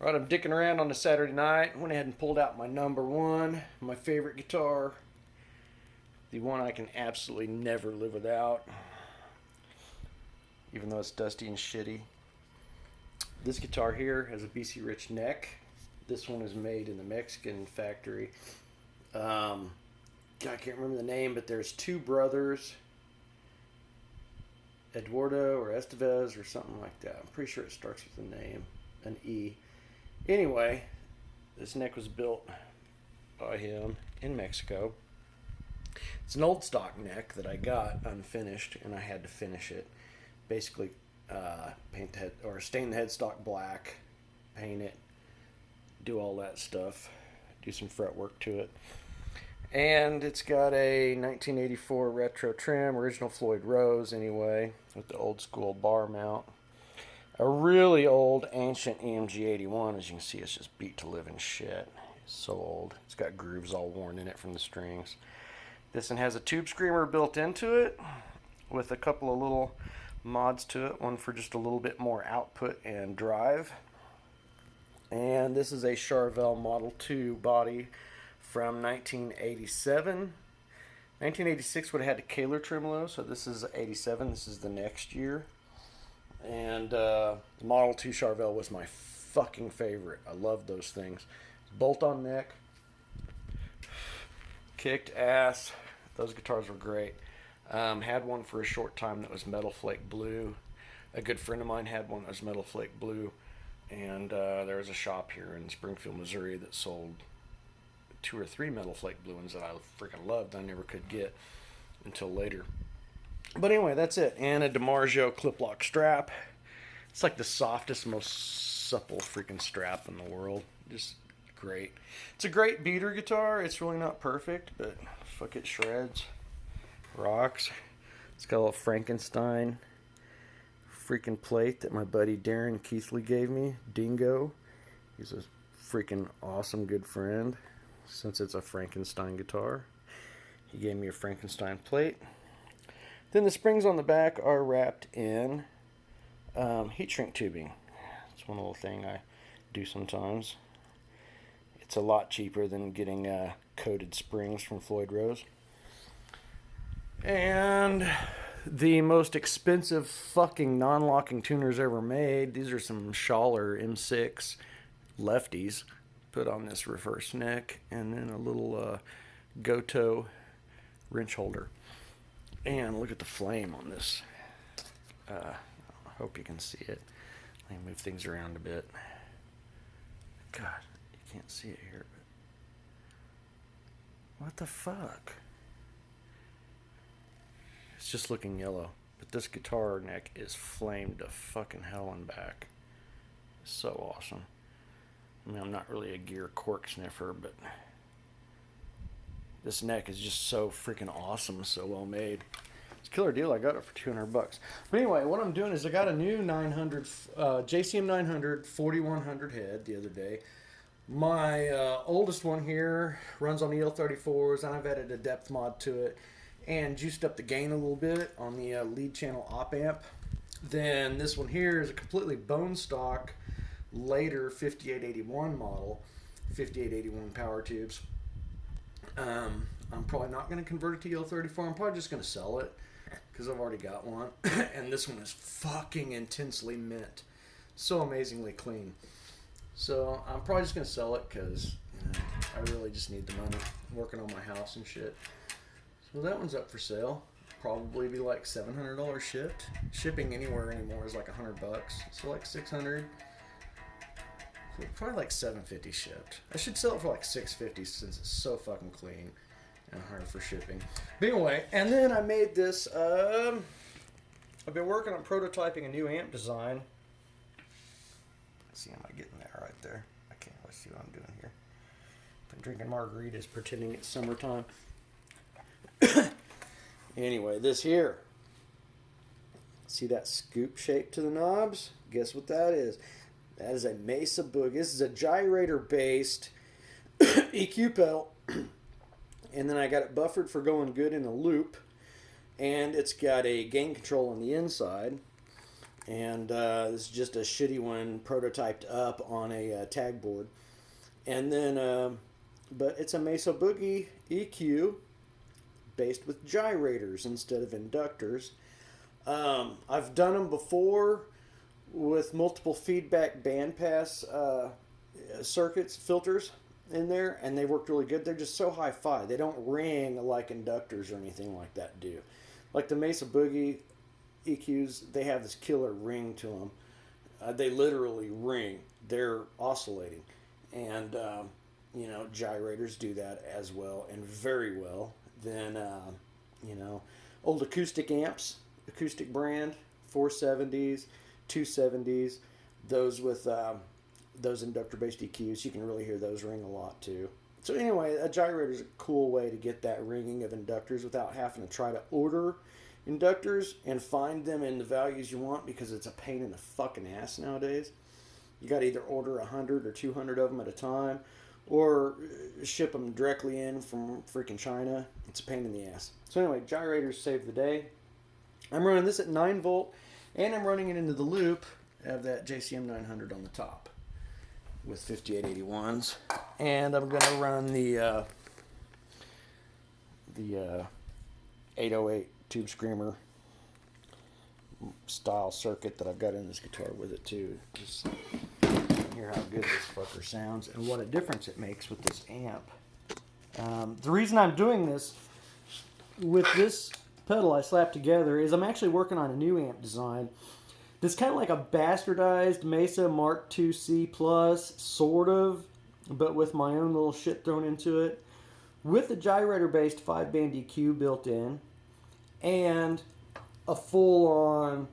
Right, I'm dicking around on a Saturday night. Went ahead and pulled out my number one, my favorite guitar, the one I can absolutely never live without, even though it's dusty and shitty. This guitar here has a BC Rich neck. This one is made in the Mexican factory. God, I can't remember the name, but there's two brothers, Eduardo or Estevez or something like that. I'm pretty sure it starts with a name, an E. Anyway, this neck was built by him in Mexico. It's an old stock neck that I got unfinished, and I had to finish it. Basically, paint the head or stain the headstock black, paint it, do all that stuff, do some fret work to it. And it's got a 1984 retro trim, original Floyd Rose anyway, with the old school bar mount. A really old, ancient Jcm900. As you can see, it's just beat to living shit. It's so old. It's got grooves all worn in it from the strings. This one has a tube screamer built into it with a couple of little mods to it. One for just a little bit more output and drive. And this is a Charvel Model 2 body from 1987. 1986 would have had the Kaler tremolo, so this is 87. This is the next year. And Model 2 Charvel was my fucking favorite. I love those things. Bolt-on neck. Kicked ass. Those guitars were great. Had one for a short time that was Metal Flake Blue. A good friend of mine had one that was Metal Flake Blue. And there was a shop here in Springfield, Missouri that sold 2 or 3 Metal Flake Blue ones that I freaking loved. I never could get until later. But anyway, that's it. And a DiMarzio clip lock strap. It's like the softest, most supple freaking strap in the world. Just great. It's a great beater guitar. It's really not perfect, but fuck, it shreds. Rocks. It's got a little Frankenstein freaking plate that my buddy Darren Keithley gave me. Dingo. He's a freaking awesome good friend. Since it's a Frankenstein guitar, he gave me a Frankenstein plate. Then the springs on the back are wrapped in heat shrink tubing. It's one little thing I do sometimes. It's a lot cheaper than getting coated springs from Floyd Rose. And the most expensive fucking non-locking tuners ever made. These are some Schaller M6 lefties put on this reverse neck, and then a little Goto wrench holder. And look at the flame on this. I hope you can see it. Let me move things around a bit. God, you can't see it here, but what the fuck? It's just looking yellow, but this guitar neck is flamed to fucking hell and back. It's so awesome. I mean, I'm not really a gear cork sniffer, but this neck is just so freaking awesome, so well made. It's a killer deal. I got it for $200. But anyway, what I'm doing is I got a new 900 Jcm900 4100 head the other day. My oldest one here runs on EL34s, and I've added a depth mod to it and juiced up the gain a little bit on the lead channel op amp. Then this one here is a completely bone stock later 5881 model, 5881 power tubes. I'm probably not going to convert it to EL34. I'm probably just going to sell it because I've already got one. And this one is fucking intensely mint. So amazingly clean. So I'm probably just going to sell it because I really just need the money. I'm working on my house and shit. So that one's up for sale. Probably be like $700 shipped. Shipping anywhere anymore is like $100. So like $600. So probably like $750 shipped. I should sell it for like $650 since it's so fucking clean and hard for shipping. But anyway, and then I made this. I've been working on prototyping a new amp design. Let's see, am I getting that right there? I can't really see what I'm doing here. Been drinking margaritas, pretending it's summertime. Anyway, this here. See that scoop shape to the knobs? Guess what that is? That is a Mesa Boogie. This is a gyrator-based EQ pedal. And then I got it buffered for going good in a loop. And it's got a gain control on the inside. and this is just a shitty one prototyped up on a tag board. And then, but it's a Mesa Boogie EQ based with gyrators instead of inductors. I've done them before with multiple feedback bandpass circuits, filters in there, and they worked really good. They're just so hi-fi. They don't ring like inductors or anything like that do. Like the Mesa Boogie EQs, they have this killer ring to them. They literally ring. They're oscillating. And, you know, gyrators do that as well, and very well. Then, you know, old acoustic amps, acoustic brand, 470s, 270s, those with those inductor-based EQs, you can really hear those ring a lot too. So anyway, a gyrator is a cool way to get that ringing of inductors without having to try to order inductors and find them in the values you want, because it's a pain in the fucking ass nowadays. You got to either order 100 or 200 of them at a time, or ship them directly in from freaking China. It's a pain in the ass. So anyway, gyrators save the day. I'm running this at 9 volt, and I'm running it into the loop. I have that Jcm900 on the top with 5881s, and I'm gonna run the 808 Tube Screamer style circuit that I've got in this guitar with it too. Just hear how good this fucker sounds and what a difference it makes with this amp. The reason I'm doing this with this pedal I slapped together is I'm actually working on a new amp design. This kind of like a bastardized Mesa Mark II-C Plus, sort of, but with my own little shit thrown into it, with a gyrator-based 5-band EQ built in, and a full-on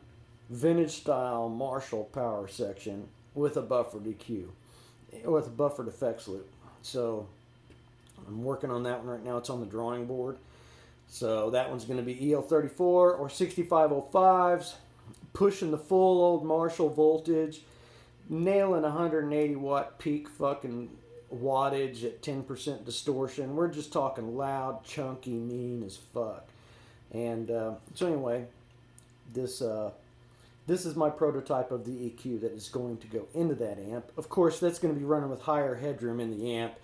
vintage-style Marshall power section with a buffered EQ, with a buffered effects loop. So I'm working on that one right now. It's on the drawing board. So that one's going to be EL34 or 6505s, pushing the full old Marshall voltage, nailing 180 watt peak fucking wattage at 10% distortion. We're just talking loud, chunky, mean as fuck. And so anyway, this is my prototype of the EQ that is going to go into that amp. Of course, that's going to be running with higher headroom in the amp,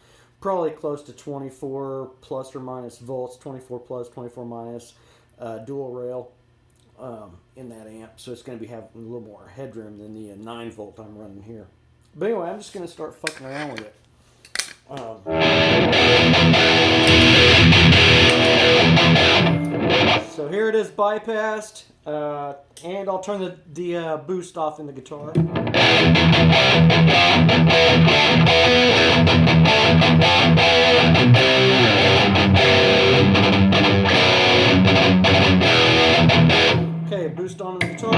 probably close to 24 plus or minus volts, 24 plus, 24 minus, dual rail in that amp. So it's going to be having a little more headroom than the 9 volt I'm running here. But anyway, I'm just going to start fucking around with it. So here it is bypassed, and I'll turn the boost off in the guitar. Okay, boost on the guitar.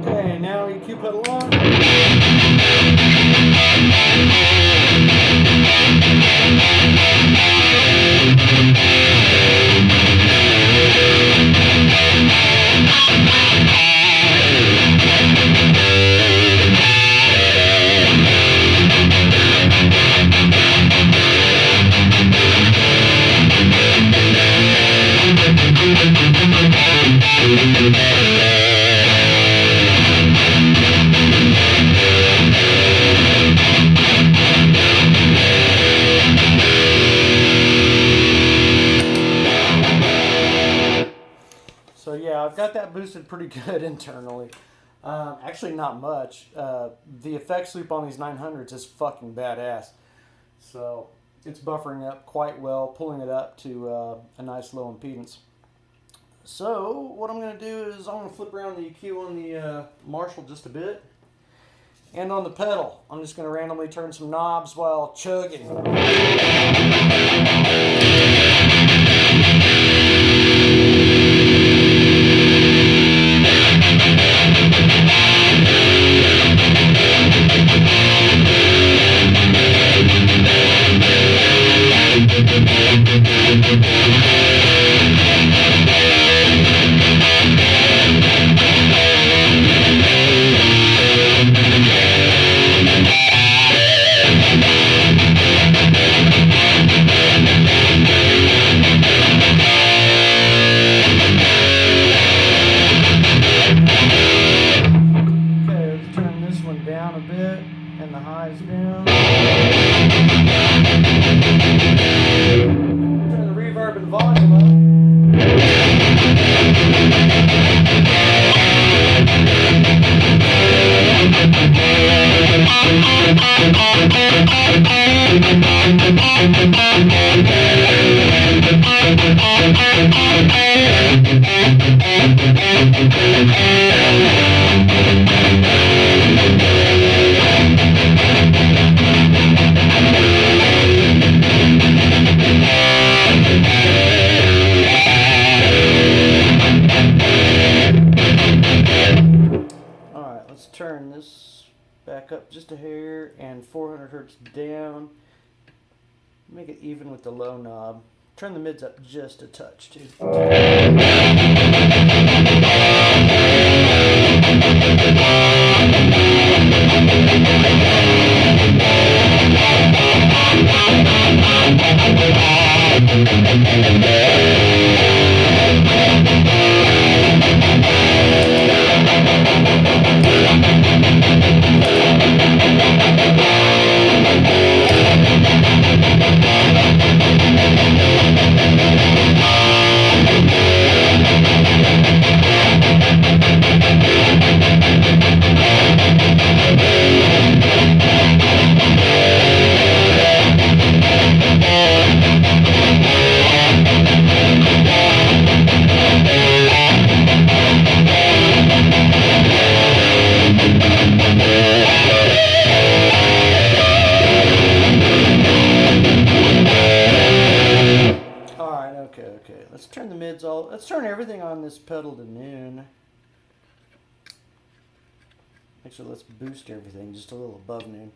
Okay, now EQ pedal on. So yeah, I've got that boosted pretty good internally. Actually, not much. The effects loop on these 900s is fucking badass. So it's buffering up quite well, pulling it up to a nice low impedance. So what I'm going to do is I'm going to flip around the EQ on the Marshall just a bit. And on the pedal, I'm just going to randomly turn some knobs while chugging. Alright, let's turn this back up just a hair and 400 hertz down. Make it even with the low knob. Turn the mids up just a touch too. Okay, let's turn the mids let's turn everything on this pedal to noon. Actually, let's boost everything just a little above noon.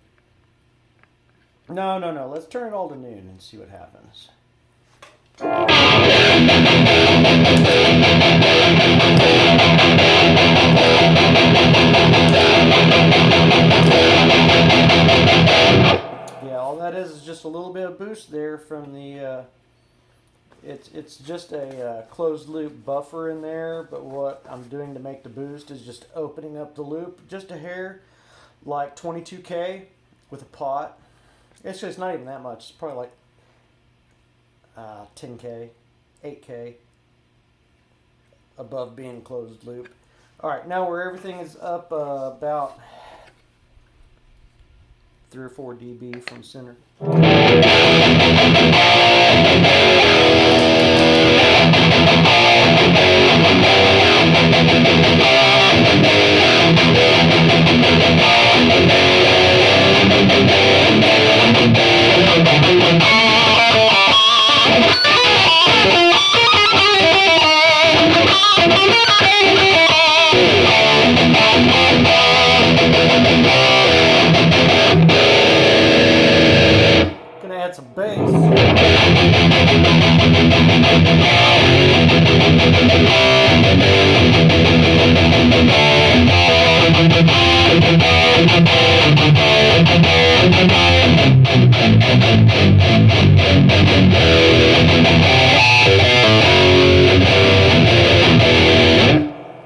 No, let's turn it all to noon and see what happens. Yeah, all that is just a little bit of boost there from the it's just a closed loop buffer in there, but what I'm doing to make the boost is just opening up the loop just a hair, like 22K with a pot. Actually, it's not even that much. It's probably like 10K, 8K above being closed loop. All right, now where everything is up about 3 or 4 dB from center. Gonna add some bass.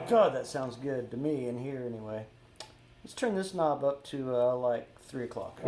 God, that sounds good to me in here anyway. Let's turn this knob up to like 3 o'clock.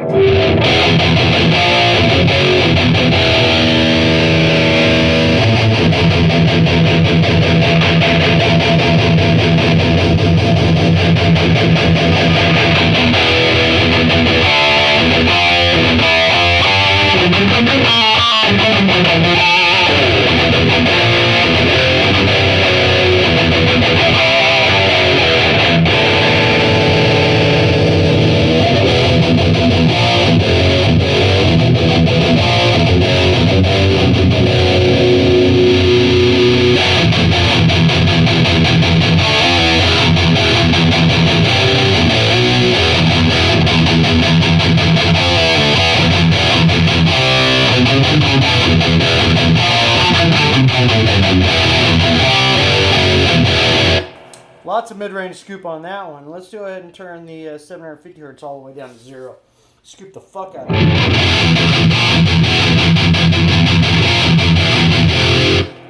Lots of mid-range scoop on that one. Let's go ahead and turn the 750 hertz all the way down to 0. Scoop the fuck out of it.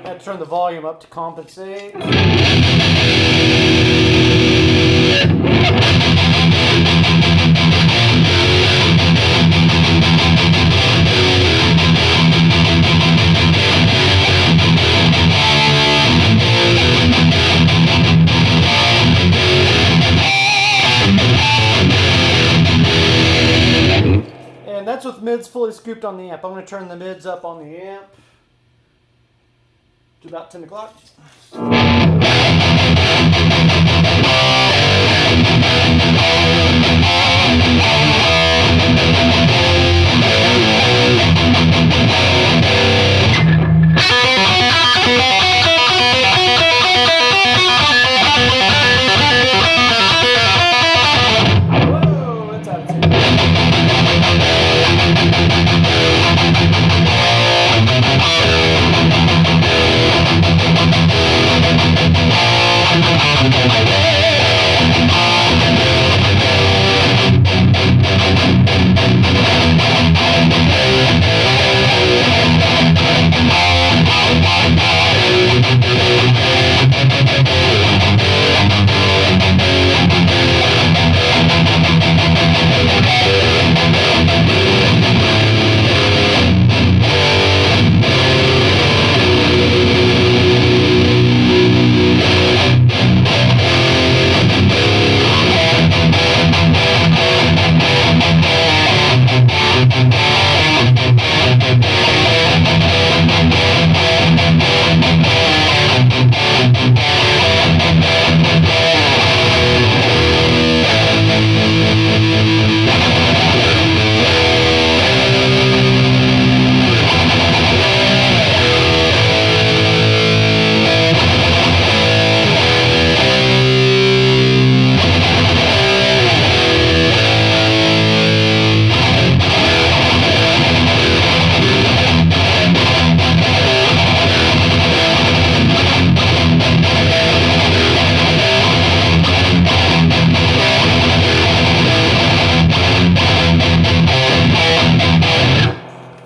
Had to turn the volume up to compensate. mid's fully scooped on the amp. I'm going to turn the mids up on the amp to about 10 o'clock. Whoa, that's out of tune.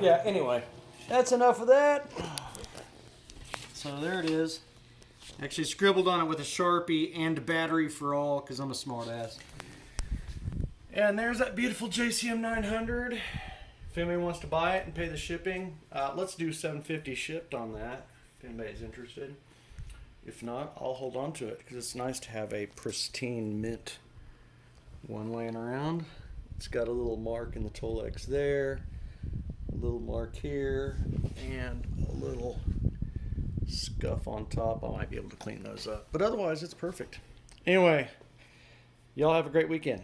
Yeah, anyway, that's enough of that. So there it is. Actually scribbled on it with a Sharpie and battery for all because I'm a smart ass. And there's that beautiful Jcm900. If anybody wants to buy it and pay the shipping, let's do $750 shipped on that if anybody's interested. If not, I'll hold on to it because it's nice to have a pristine mint one laying around. It's got a little mark in the Tolex there, a little mark here, and a little scuff on top. I might be able to clean those up, but otherwise it's perfect. Anyway, y'all have a great weekend.